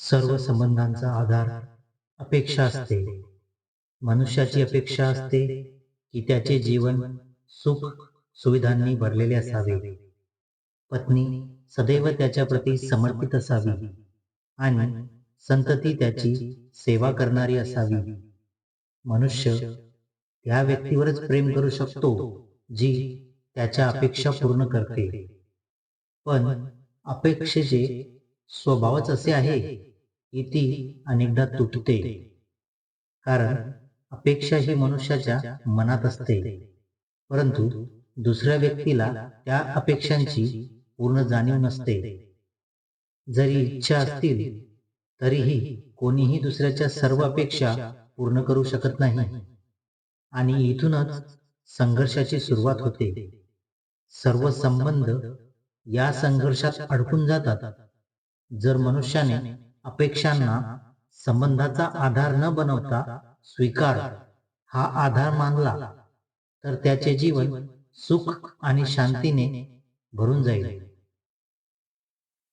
सर्व संबंधांचा आधार अपेक्षा असते. मनुष्याची अपेक्षा असते की त्याचे जीवन सुख सुविधांनी भरलेले असावे. पत्नी सदैव त्याच्या प्रती समर्पित असावी आणि संतती त्याची सेवा करणारी असावी. मनुष्य त्या व्यक्तीवरच प्रेम करू शकतो जी त्याच्या अपेक्षा पूर्ण करते. पण अपेक्षेचे स्वभावच असे आहे की ती अनेकदा तुटते. कारण अपेक्षा ही मनुष्याच्या मनात असते, परंतु दुसऱ्या व्यक्तीला त्या अपेक्षांची पूर्ण जाणीव नसते. जरी इच्छा असतील तरीही कोणीही दुसऱ्याच्या सर्व अपेक्षा पूर्ण करू शकत नाही आणि इथूनच संघर्षाची सुरुवात होते. सर्व संबंध या संघर्षात अडकून जातात. जर मनुष्याने अपेक्षांना संबंधाचा आधार न बनवता स्वीकार हा आधार मानला तर त्याचे जीवन सुख आणि शांतीने भरून जाईल.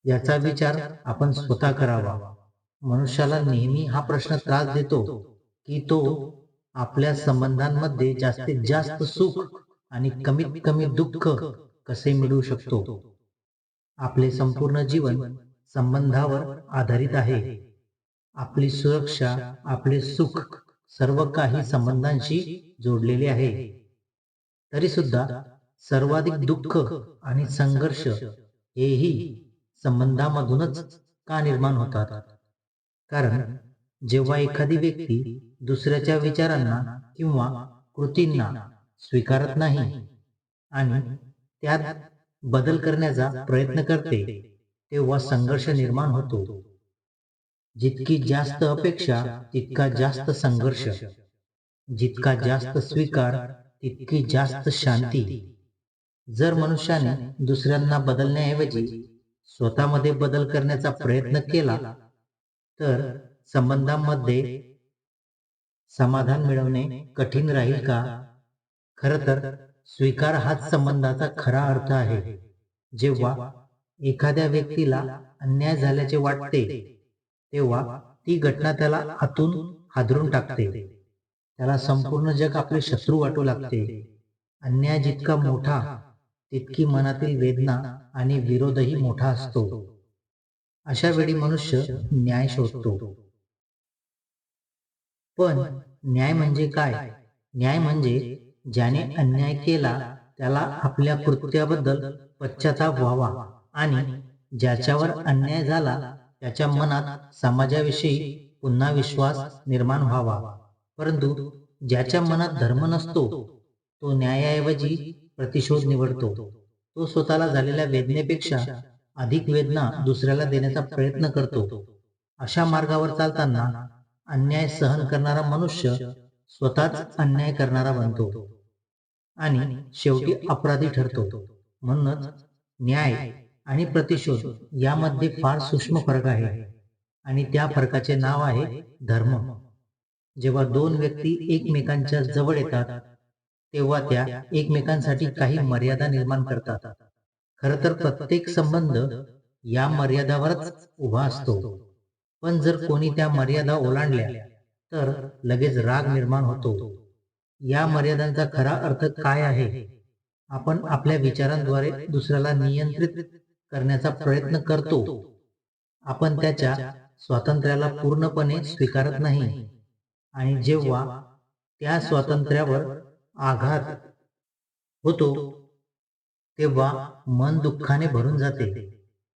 याचा विचार आपण स्वतः करावा. मनुष्याला नेहमी हा प्रश्न त्रास देतो की तो आपल्या संबंधांमध्ये जास्तीत जास्त सुख आणि कमीत कमी दुःख कसे मिळवू शकतो. आपले संपूर्ण जीवन संबंधावर आधारित आहे. आपली सुरक्षा, आपले सुख सर्व काही संबंधांशी जोडलेले आहे. तरी सुद्धा सर्वाधिक दुःख आणि संघर्ष हेही संबंधामधूनच का निर्माण होतात? कारण जेव्हा एखादी व्यक्ती दुसऱ्याच्या विचारांना किंवा कृतींना स्वीकारत नाही आणि त्यात बदल करण्याचा प्रयत्न करते, तेव्हा संघर्ष निर्माण होतो. जितकी जास्त अपेक्षा तितका जास्त संघर्ष, जितका जास्त स्वीकार तितकी जास्त शांती. जर मनुष्याने दुसऱ्यांना बदलण्याऐवजी स्वतःमध्ये बदल करण्याचा प्रयत्न केला तर संबंधांमध्ये समाधान मिळवणे कठीण राहील का? खरं तर स्वीकार हाच संबंधाचा खरा अर्थ आहे. जेव्हा एखाद्या व्यक्तीला अन्याय झाल्याचे वाटते तेव्हा ती घटना त्याला आतून हादरून टाकते. त्याला संपूर्ण जग आपले शत्रू वाटू लागते. अन्याय जितका मोठा तितकी मनातील वेदना आणि विरोधही मोठा असतो. अशा वेळी मनुष्य न्याय शोधतो. पण न्याय म्हणजे काय? न्याय म्हणजे ज्याने अन्याय केला त्याला आपल्या कृत्याबद्दल पश्चाताप व्हावा आणि ज्याच्यावर अन्याय झाला त्याच्या मनात समाजाविषयी पुन्हा विश्वास निर्माण व्हावा. परंतु ज्याच्या मनात धर्म नसतो तो न्यायाऐवजी प्रतिशोध निवडतो. तो स्वतःला झालेल्या वेदनेपेक्षा अधिक वेदना दुसऱ्याला देण्याचा प्रयत्न करतो. अशा मार्गावर चालताना अन्याय सहन करणारा मनुष्य स्वतःच अन्याय करणारा बनतो आणि शेवटी अपराधी ठरतो. म्हणूनच न्याय आणि प्रतिशोध यामध्ये फार सूक्ष्म फरक आहे आणि त्या फरकाचे नाव आहे धर्म. जेव्हा दोन व्यक्ती एकमेकांच्या जवळ येतात तेव्हा त्या एकमेकांसाठी काही मर्यादा निर्माण करतात. खरं तर प्रत्येक संबंध या मर्यादावरच उभा असतो. पण जर कोणी त्या मर्यादा ओलांडल्या तर लगेच राग निर्माण होतो. या मर्यादांचा खरा अर्थ काय आहे? आपण आपल्या विचारांद्वारे दुसऱ्याला नियंत्रित करण्याचा प्रयत्न करतो. आपण त्याच्या स्वातंत्र्याला पूर्णपणे स्वीकारत नाही आणि जेव्हा त्या स्वातंत्र्यावर आघात होतो तेव्हा मन दुःखाने भरून जाते.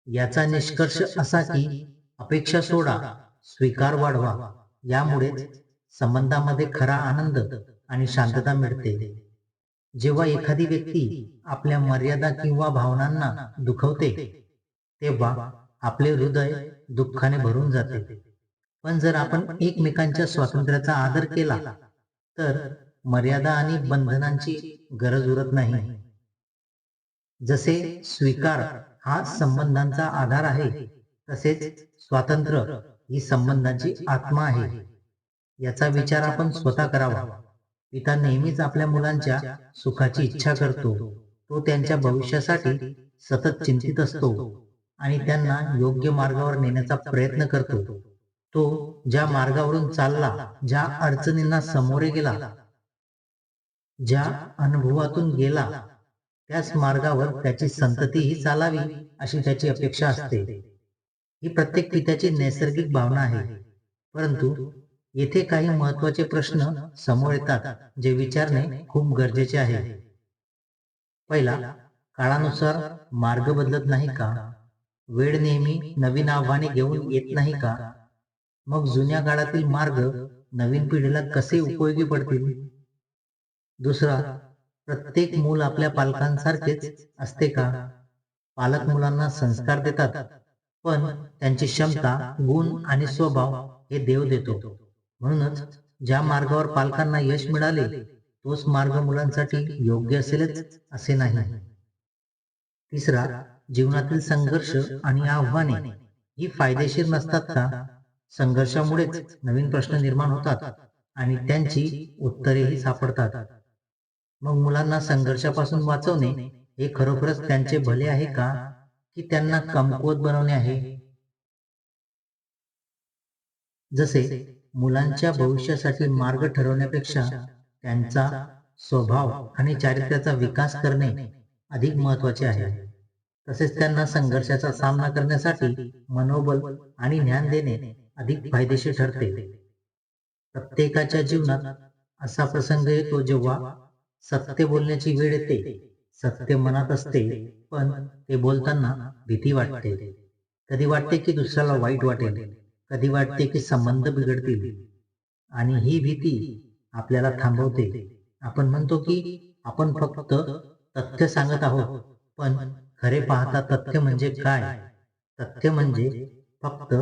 याचा निष्कर्ष असा की अपेक्षा सोडा, स्वीकार वाढवा. यामुळेच संबंधामध्ये खरा आनंद आणि शांतता मिळते. जेव्हा एखादी व्यक्ती आपल्या मर्यादा किंवा भावनांना दुखवते तेव्हा आपले हृदय दुःखाने भरून जाते. पण जर आपण एकमेकांच्या स्वातंत्र्याचा आदर केला तर मर्यादा आणि बंधनांची गरज उरत नाही. जसे स्वीकार हा संबंधांचा आधार आहे तसेच स्वातंत्र्य ही संबंधांची आत्मा आहे. याचा विचार आपण स्वतः करावा. पिता नेहमीच आपल्या मुलांच्या सुखाची इच्छा करतो. तो त्यांच्या भविष्यासाठी सतत चिंतित असतो. आणि त्यांना योग्य मार्गावर नेण्याचा प्रयत्न करतो. तो ज्या मार्गावरून चालला, ज्या अडचणींना सामोरे गेला, ज्या अनुभवातून गेला, त्याच मार्गावर त्याची संततीही चालावी अशी त्याची अपेक्षा असते. ही प्रत्येक पित्याची नैसर्गिक भावना आहे. परंतु येथे काही महत्वाचे प्रश्न समोर येतात जे विचारणे खूप गरजेचे आहे. पहिला, काळानुसार मार्ग बदलत नाही का? वेळ नेहमी नवीन आव्हाने घेऊन येत नाही का? मग जुन्या काळातील मार्ग नवीन पिढीला कसे उपयोगी पडतील? दुसरा, प्रत्येक मूल आपल्या पालकांसारखेच असते का? पालक मुलांना संस्कार देतात, पण त्यांची क्षमता, गुण आणि स्वभाव हे देव देतो. म्हणूनच ज्या मार्गावर पालकांना यश मिळाले, तोच मार्ग मुलांसाठी योग्य असेलच असे नाही. तिसरा, जीवनातील संघर्ष आणि आव्हाने ही फायदेशीर नसतात का? संघर्षामुळेच नवीन प्रश्न निर्माण होतात आणि त्यांची उत्तरेही सापडतात. मग मुलांना संघर्षापासून वाचवणे हे खरोखरच त्यांचे भले आहे का, की त्यांना कमकुवत बनवणे आहे? जसे मुलांच्या भविष्यासाठी मार्ग ठरवण्यापेक्षा त्यांचा स्वभाव आणि चारित्र्याचा विकास करणे अधिक महत्वाचे आहे. तसेच त्यांना संघर्षाचा सामना करण्यासाठी मनोबल आणि ज्ञान देणे अधिक फायदेशीर ठरते. प्रत्येकाच्या जीवनात असा प्रसंग येतो जेव्हा सत्य बोलण्याची वेळ येते. सत्य मनात असते, पण ते बोलताना भीती वाटते. कधी वाटते की दुसऱ्याला वाईट वाटेल, कधी वाटते की संबंध बिघडतील, आणि ही भीती आपल्याला थांबवते. आपण म्हणतो की आपण फक्त तथ्य सांगत आहोत, पण खरे पाहता तथ्य म्हणजे काय? तथ्य म्हणजे फक्त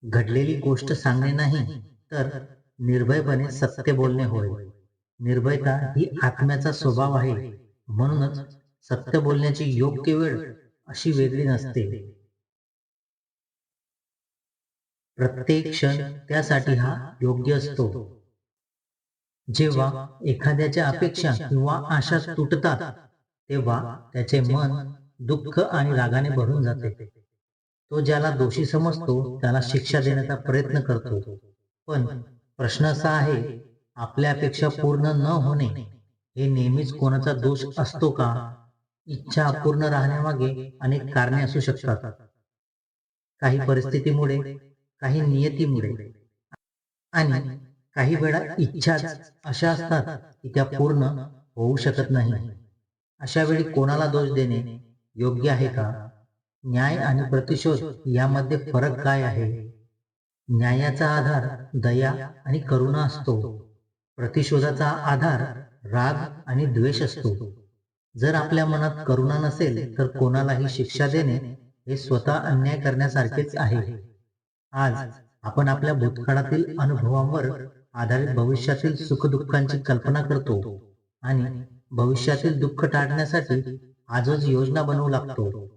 घडलेली गोष्ट सांगणे नाही, तर निर्भयपणे सत्य बोलणे होय. निर्भयता ही आत्म्याचा स्वभाव आहे. म्हणूनच सत्य बोलण्याची योग्य वेळ अशी वेगळी नसते. प्रत्येक क्षण त्यासाठी हा योग्य असतो. जेव्हा एखाद्याच्या अपेक्षा किंवा आशा तुटतात, तेव्हा त्याचे मन दुःख आणि रागाने भरून जाते. तो ज्याला दोषी समजतो त्याला शिक्षा देण्याचा प्रयत्न करतो. पण प्रश्न असा आहे, आपल्या अपेक्षा पूर्ण न होणे हे नेहमीच कोणाचा दोष असतो का? इच्छा अपूर्ण राहण्यामागे अनेक कारणे असू शकतात. काही परिस्थितीमुळे, काही नियतीमुळे, आणि काही वेळा इच्छाच अशा असतात की त्या पूर्ण होऊ शकत नाही. अशा वेळी कोणाला दोष देणे योग्य आहे का? न्याय आणि प्रतिशोध यामध्ये फरक काय आहे? न्यायाचा आधार दया आणि करुणा असतो. प्रतिशोधाचा आधार राग आणि द्वेष असतो. जर आपल्या मनात करुणा नसेल तर कोणालाही शिक्षा देणे हे स्वतः अन्याय करण्यासारखेच आहे. आज आपण आपल्या भूतकाळातील अनुभवांवर आधारित भविष्यातील सुखदुःखांची कल्पना करतो आणि भविष्यातील दुःख टाळण्यासाठी आजच योजना बनवू लागतो.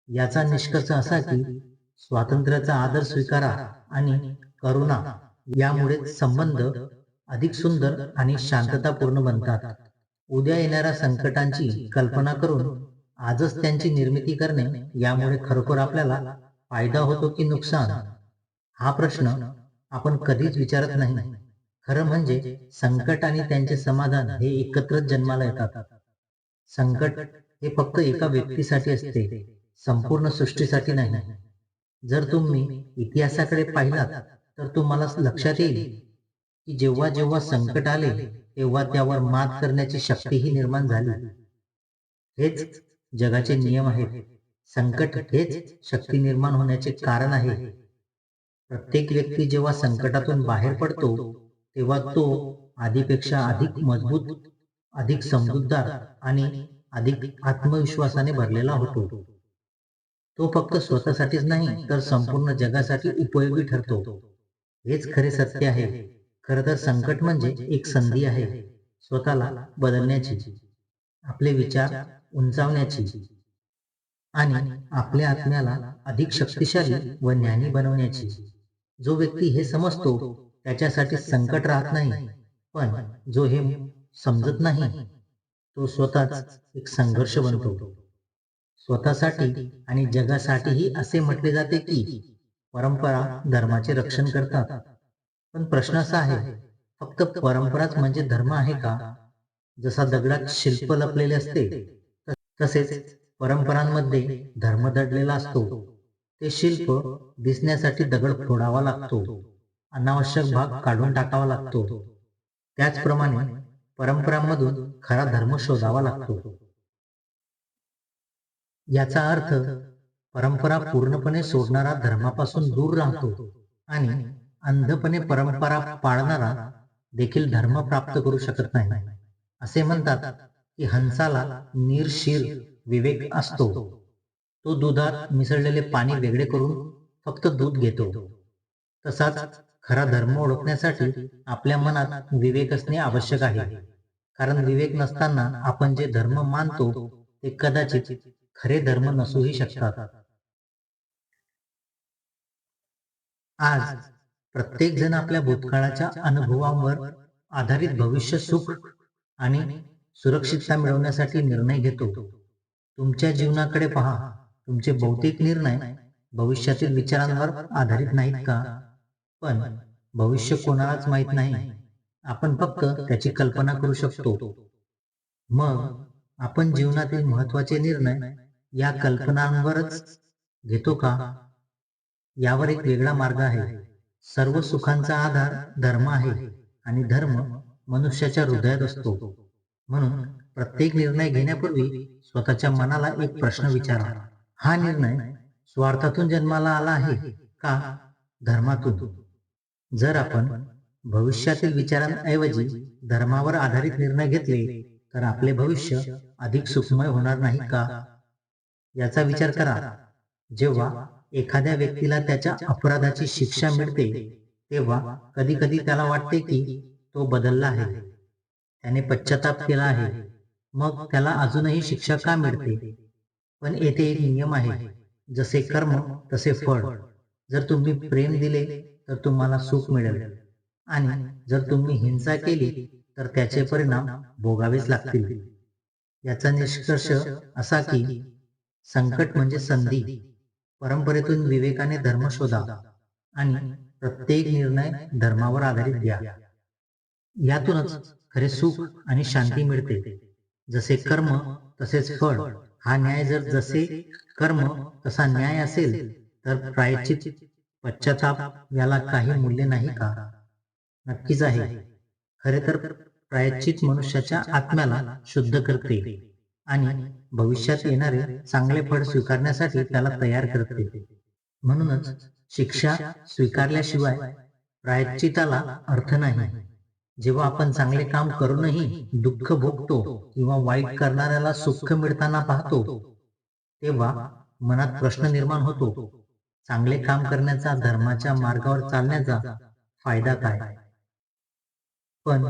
याचा निष्कर्ष असा की स्वातंत्र्याचा आदर स्वीकारा आणि करुणा यामुळे संबंध अधिक सुंदर आणि शांततापूर्ण बनतात. उद्या येणाऱ्या संकटांची कल्पना करून आजच त्यांची निर्मिती करणे यामुळे खरोखर आपल्याला फायदा होतो की नुकसान? हा प्रश्न आपण कधीच विचारत नाही. खरं म्हणजे संकट आणि त्यांचे समाधान हे एकत्रच जन्माला येतात. संकट हे फक्त एका व्यक्तीसाठी असते, संपूर्ण सृष्टीसाठी नाही. जर तुम्ही इतिहासाकडे पाहिलात तर तुम्हाला लक्षात येईल की जेव्हा जेव्हा संकट आले तेव्हा त्यावर मात करण्याची शक्तीही निर्माण झाली. हेच जगाचे नियम आहेत. संकट हेच शक्ती निर्माण होण्याचे कारण आहे. प्रत्येक व्यक्ती जेव्हा संकटातून बाहेर पडतो तेव्हा तो आधीपेक्षा अधिक मजबूत, अधिक समजूतदार आणि अधिक आत्मविश्वासाने भरलेला होतो. तो फक्त स्वतःसाठीच नाही तर संपूर्ण जगासाठी उपयोगी ठरतो. हेच खरे सत्य आहे. खरं तर संकट म्हणजे एक संधी आहे स्वतःला बदलण्याची, आपले विचार उंचावण्याची आणि आपल्या आत्म्याला अधिक शक्तिशाली व ज्ञानी बनवण्याची. जो व्यक्ती हे समजतो त्याच्यासाठी संकट राहत नाही, पण जो हे समजत नाही तो स्वतःच एक संघर्ष बनतो. स्वतःसाठी आणि जगासाठीही असे म्हटले जाते की परंपरा धर्माचे रक्षण करतात. पण प्रश्न असा आहे, फक्त परंपराच म्हणजे धर्म आहे का? जसा दगडात शिल्प लपलेले असते, तसेच परंपरांमध्ये धर्म दडलेला असतो. ते शिल्प दिसण्यासाठी दगड फोडावा लागतो, अनावश्यक भाग काढून टाकावा लागतो. त्याचप्रमाणे परंपरांमधून खरा धर्म शोधावा लागतो. याचा अर्थ परंपरा पूर्णपणे सोडणारा धर्मापासून दूर राहतो आणि अंधपणे परंपरा पाळणारा देखील धर्म प्राप्त करू शकत नाही. असे म्हणतात की हंसाला निरशीर विवेक असतो. तो दुधात मिसळलेले पाणी वेगळे करून फक्त दूध घेतो. तसाच खरा धर्म ओळखण्यासाठी आपल्या मनात विवेक असणे आवश्यक आहे. कारण विवेक नसताना आपण जे धर्म मानतो ते कदाचित खरे धर्म नसूही शकतात. आज प्रत्येक जण आपल्या भूतकाळाच्या अनुभवांवर आधारित भविष्य सुख आणि सुरक्षितता मिळवण्यासाठी निर्णय घेतो. तुमच्या जीवनाकडे पहा. तुमचे बहुतेक निर्णय भविष्यातील विचारांवर आधारित नाहीत का? पण भविष्य कोणालाच माहीत नाही. आपण फक्त त्याची कल्पना करू शकतो. मग आपण जीवनातील महत्वाचे निर्णय या कल्पनांवरच घेतो का? यावर एक वेगळा मार्ग आहे. सर्व सुखांचा आधार धर्म आहे आणि धर्म मनुष्याच्या हृदयात असतो. म्हणून प्रत्येक निर्णय घेण्यापूर्वी स्वतःच्या मनाला एक प्रश्न विचारा. हा निर्णय स्वार्थातून जन्माला आला आहे का धर्मातून? जर आपण भविष्यातील विचारांऐवजी धर्मावर आधारित निर्णय घेतले तर आपले भविष्य अधिक सुखमय होणार नाही का? याचा विचार करा. जेव्हा एखाद्या व्यक्तीला त्याच्या अपराधाची शिक्षा मिळते तेव्हा कधी कधी त्याला वाटते की तो बदलला आहे, त्याने पश्चाताप केला आहे. मग त्याला अजूनही शिक्षा का मिळते? पण येथे एक नियम आहे, जसे कर्म तसे फळ. जर तुम्ही प्रेम दिले तर तुम्हाला सुख मिळेल आणि जर तुम्ही हिंसा केली तर त्याचे परिणाम भोगावेच लागतील. याचा निष्कर्ष असा की संकट म्हणजे संधी. परंपरेतून विवेकाने धर्म शोधा आणि प्रत्येक निर्णय धर्मावर आधारित घ्या. यातूनच खरे सुख आणि शांती मिळते. जसे कर्म तसेच फळ हा न्याय. जर जसे कर्म तसा न्याय असेल तर प्रायश्चित पश्चाताप याला काही मूल्य नाही का? नक्कीच आहे. खरे तर प्रायश्चित मनुष्याच्या आत्म्याला शुद्ध करते आणि भविष्यात येणारे चांगले फळ स्वीकारण्यासाठी त्याला तयार करते. म्हणूनच शिक्षा स्वीकारल्याशिवाय प्रायश्चिताला अर्थ नाही. जेव्हा आपण चांगले काम करूनही दुःख भोगतो किंवा वाईट करणाऱ्याला सुख मिळताना पाहतो तेव्हा मनात प्रश्न निर्माण होतो, चांगले काम करण्याचा, धर्माच्या मार्गावर चालण्याचा फायदा काय? पण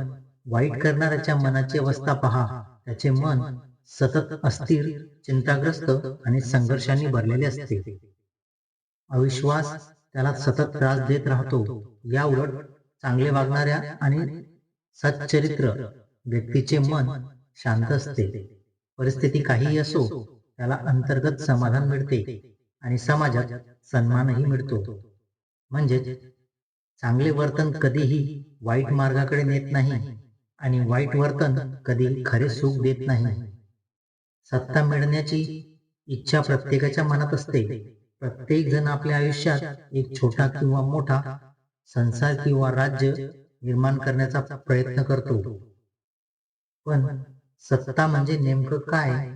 वाईट करणाऱ्याच्या मनाची अवस्था पहा. त्याचे मन सतत अस्थिर, चिंताग्रस्त आणि संघर्षांनी भरलेले असते. अविश्वास त्याला सतत त्रास देत राहतो. या उलट चांगले वागणाऱ्या आणि सच्चरित्र व्यक्तीचे मन शांत असते. परिस्थिती काहीही असो त्याला अंतर्गत समाधान मिळते आणि समाजात सन्मानही मिळतो. म्हणजे चांगले वर्तन कधीही वाईट मार्गाकडे नेत नाही आणि वाईट वर्तन कधी खरे सुख देत नाही. सत्ता मिळण्याची इच्छा प्रत्येकाच्या मनात असते. प्रत्येक जण आपल्या आयुष्यात एक छोटा किंवा मोठा संसार किंवा राज्य निर्माण करण्याचा प्रयत्न करतो. पण सत्ता म्हणजे नेमकं काय?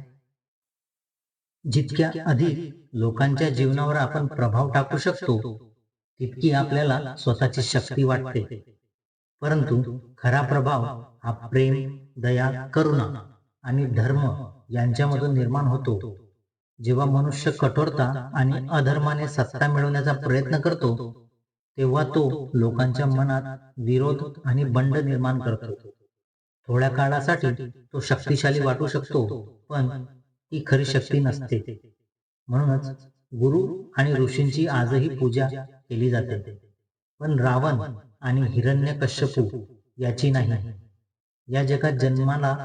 जितक्या अधिक लोकांच्या जीवनावर आपण प्रभाव टाकू शकतो तितकी आपल्याला स्वतःची शक्ती वाटते. परंतु खरा प्रभाव हा प्रेम, दया, करुणा आणि धर्म यांच्यामधून निर्माण होतो. जेव्हा मनुष्य कठोरता आणि अधर्माने सत्ता मिळवण्याचा प्रयत्न करतो तेव्हा तो लोकांच्या मनात विरोध आणि बंड निर्माण करतो. थोड्या काळासाठी तो शक्तिशाली वाटू शकतो, पण ती खरी शक्ती नसते. म्हणूनच गुरु आणि ऋषींची आजही पूजा केली जाते, पण रावण आणि हिरण्यकश्यपू याची नाही. या जगात जन्माला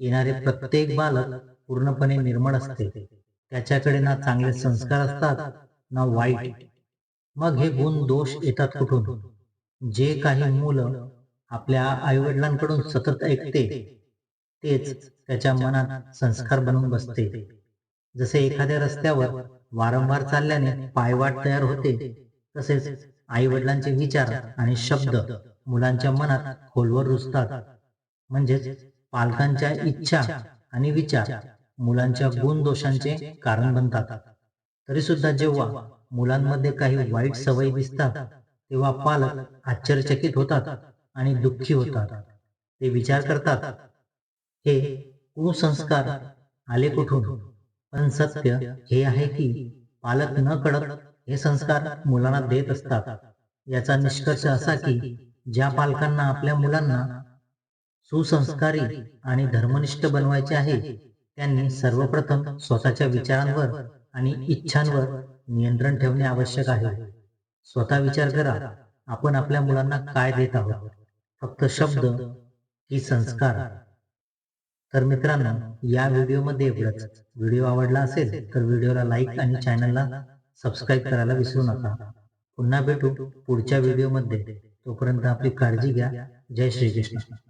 येणारे प्रत्येक बालक पूर्णपणे निर्मळ असते. त्याच्याकडे ना चांगले संस्कार असतात ना वाईट. मग हे गुण दोष येतात कुठून? जे काही मुलं आपल्या आईवडिलांकडून सतत ऐकते तेच त्याच्या मनात संस्कार बनून बसते. जसे एखाद्या रस्त्यावर वारंवार चालल्याने पायवाट तयार होते, तसेच आईवडिलांचे विचार आणि शब्द मुलांच्या मनात खोलवर रुजतात. म्हणजेच पालकांच्या इच्छा आणि विचार मुलांच्या गुणदोषांचे कारण बनतात. तरी सुद्धा जेव्हा मुलांमध्ये काही वाईट सवयी दिसतात, तेव्हा पालक आश्चर्यचकित होतात आणि दुःखी होतात. ते विचार करतात, हे कुसंस्कार आले कुठून? पण सत्य हे आहे की पालक नकळत हे संस्कार मुलांना देत असतात. याचा निष्कर्ष असा की ज्या पालकांना आपल्या मुलांना सुसंस्कारी आणि धर्मनिष्ठ बनवायचे आहे, त्यांनी सर्वप्रथम स्वतःच्या विचारांवर आणि इच्छांवर नियंत्रण ठेवणे आवश्यक आहे. स्वतः विचार करा, आपण आपल्या मुलांना काय देत आहोत? फक्त शब्द की संस्कार? तर मित्रांनो, या व्हिडिओमध्ये एवढंच. व्हिडिओ आवडला असेल तर व्हिडिओला लाईक आणि चॅनलला सबस्क्राईब करायला विसरू नका. पुन्हा भेटू पुढच्या व्हिडिओमध्ये. तोपर्यंत आपली काळजी घ्या. जय श्रीकृष्ण.